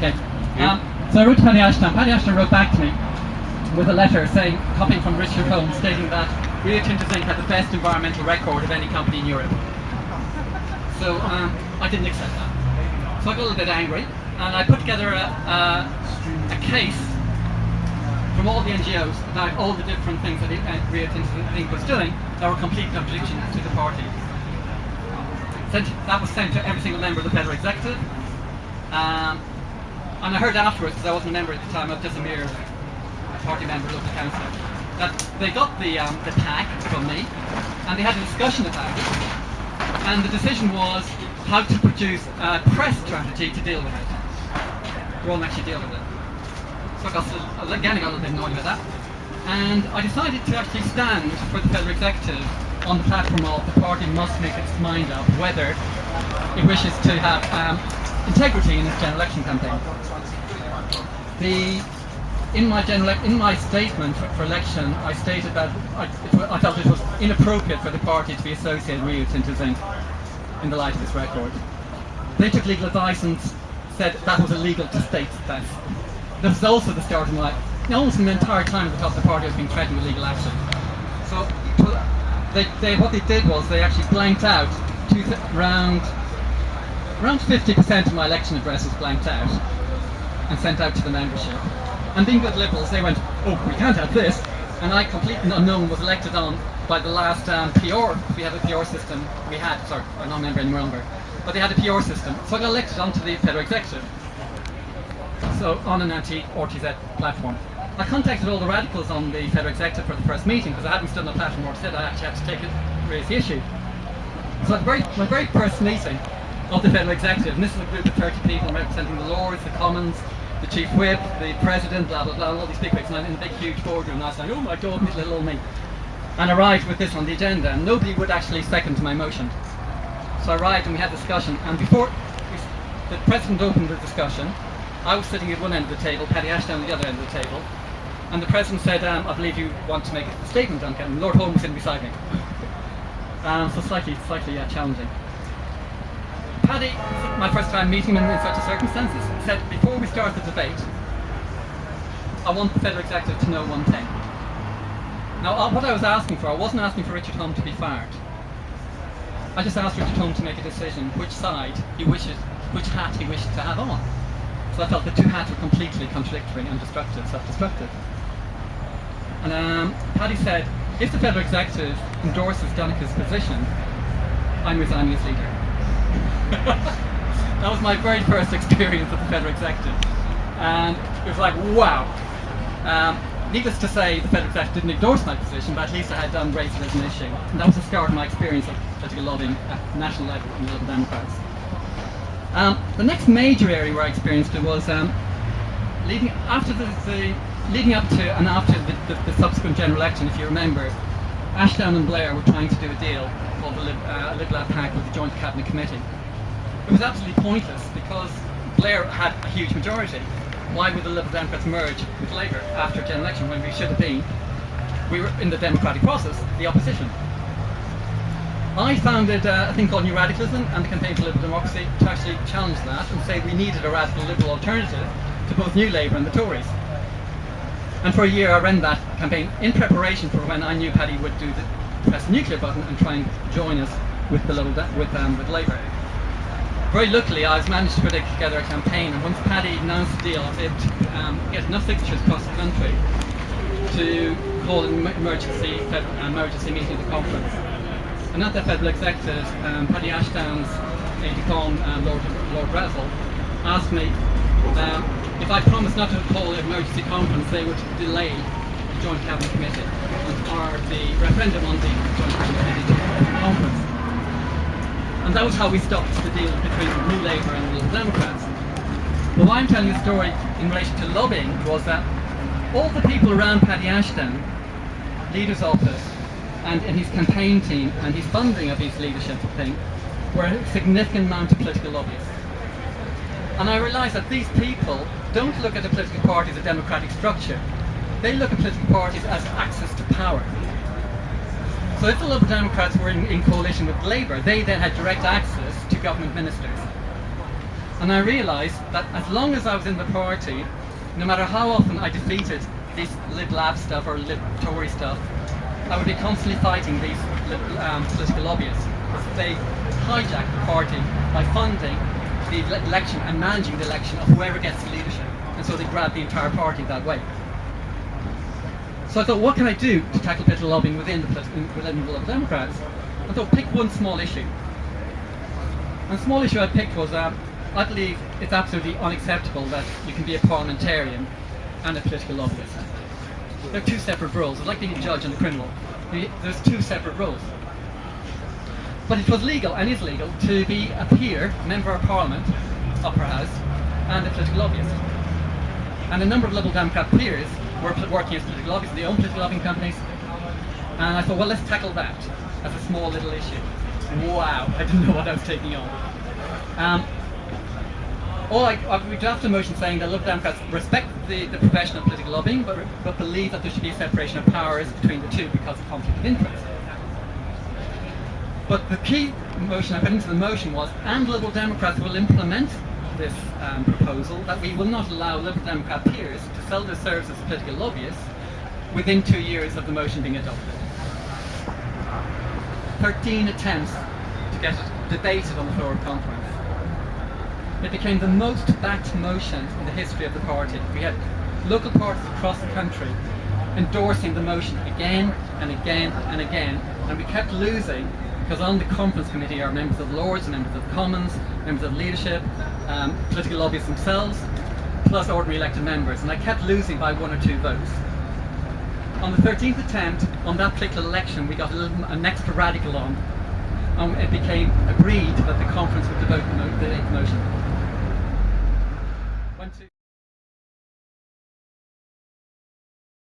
Okay. So I wrote to Paddy Ashton. Paddy Ashton wrote back to me with a letter saying, copying from Richard Holmes, stating that Rio Tinto Zinc had the best environmental record of any company in Europe. So I didn't accept that. So I got a little bit angry, and I put together a case from all the NGOs about all the different things that Rio Tinto Zinc was doing that were complete contradictions to the party. That was sent to every single member of the Federal Executive. And I heard afterwards, because I wasn't a member at the time, I was just a mere party member of local council, that they got the pack from me, and they had a discussion about it, and the decision was how to produce a press strategy to deal with it. We won't actually deal with it. So I got a little bit annoyed with that, and I decided to actually stand for the Federal Executive on the platform of the party must make its mind up whether it wishes to have integrity in its general election campaign. In my statement for election, I stated that I felt it was inappropriate for the party to be associated with Rio Tinto Zinc in the light of its record. They took legal advice and said that was illegal to state that. This was also the start of my, almost an entire time at the top of the party I was being threatened with legal action. So what they did was they actually blanked out around 50% of my election address was blanked out and sent out to the membership. And being good liberals, they went, oh, we can't have this. And I, completely unknown, was elected on by the last PR. We have a PR system. I'm not a member any longer. But they had a PR system. So I got elected onto the Federal Executive. So on an anti-RTZ platform. I contacted all the radicals on the Federal Executive for the first meeting because I hadn't stood on the platform or said I actually had to raise the issue. So at my very first meeting of the Federal Executive, and this is a group of 30 people representing the Lords, the Commons, the Chief Whip, the President, blah blah blah, all these big wigs, and I'm in a big huge boardroom and I was like, oh my God, little old me. And I arrived with this on the agenda, and nobody would actually second my motion. So I arrived and we had a discussion, and before the President opened the discussion, I was sitting at one end of the table, Paddy Ashton at the other end of the table, and the President said, I believe you want to make a statement, Duncan, and Lord Holmes was sitting beside me. So slightly challenging. Paddy, my first time meeting him in such circumstances, said, before we start the debate, I want the Federal Executive to know one thing. Now, what I was asking for, I wasn't asking for Richard Holmes to be fired. I just asked Richard Holmes to make a decision which hat he wished to have on. So I felt the two hats were completely contradictory and self-destructive. And Paddy said, if the Federal Executive endorses Donnachadh's position, I'm resigning as leader. That was my very first experience of the Federal Executive. And it was like, wow. Needless to say, the Federal Executive didn't endorse my position, but at least I had raised it as an issue. And that was the start of my experience of political lobbying at national level in the Liberal Democrats. The next major area where I experienced it was leading up to and after the subsequent general election. If you remember, Ashdown and Blair were trying to do a deal called the Liberal Pact with the Joint Cabinet Committee. It was absolutely pointless because Blair had a huge majority. Why would the Liberal Democrats merge with Labour after a general election when we should have been? We were in the democratic process, the opposition. I founded a thing called New Radicalism and the Campaign for Liberal Democracy to actually challenge that and say we needed a radical liberal alternative to both New Labour and the Tories. And for a year I ran that campaign in preparation for when I knew Paddy would press the nuclear button and try and join us with Labour. Very luckily I managed to put together a campaign, and once Paddy announced the deal I was able to get enough signatures across the country to call an emergency meeting of the conference. And at that Federal Executive, Paddy Ashdown's aide-de-camp, Lord Brazel, asked me if I promised not to call an emergency conference, they would delay the Joint Cabinet Committee or the referendum on the Joint Cabinet Committee conference. And that was how we stopped the deal between New Labour and the Liberal Democrats. But why I'm telling you the story in relation to lobbying was that all the people around Paddy Ashdown, leaders of this, and in his campaign team and his funding of his leadership thing, were a significant amount of political lobbyists. And I realised that these people don't look at a political party as a democratic structure. They look at political parties as access to power. So if the Liberal Democrats were in coalition with Labour, they then had direct access to government ministers. And I realised that as long as I was in the party, no matter how often I defeated this Lib Lab stuff or Lib Tory stuff, I would be constantly fighting these political lobbyists, because they hijack the party by funding the election and managing the election of whoever gets the leadership. And so they grab the entire party that way. So I thought, what can I do to tackle political lobbying within the Liberal Democrats? I thought, pick one small issue. And the small issue I picked was I believe it's absolutely unacceptable that you can be a parliamentarian and a political lobbyist. They're two separate roles. It's like being a judge and a criminal. There's two separate roles. But it was legal, and is legal, to be a peer, member of Parliament, upper house, and a political lobbyist. And a number of Liberal Democrat peers were working as political lobbyists, they own political lobbying companies. And I thought, well, let's tackle that as a small little issue. Wow, I didn't know what I was taking on. We drafted a motion saying that Liberal Democrats respect the profession of political lobbying, but believe that there should be a separation of powers between the two because of conflict of interest. But the key motion I put into the motion was, and Liberal Democrats will implement this proposal, that we will not allow Liberal Democrat peers to sell their services as political lobbyists within 2 years of the motion being adopted. 13 attempts to get it debated on the floor of conference. It became the most backed motion in the history of the party. We had local parties across the country endorsing the motion again and again and again, and we kept losing because on the conference committee are members of Lords, members of Commons, members of leadership, political lobbyists themselves, plus ordinary elected members, and I kept losing by 1 or 2 votes. On the 13th attempt, on that particular election, we got an extra radical on. It became agreed that the conference would debate the motion.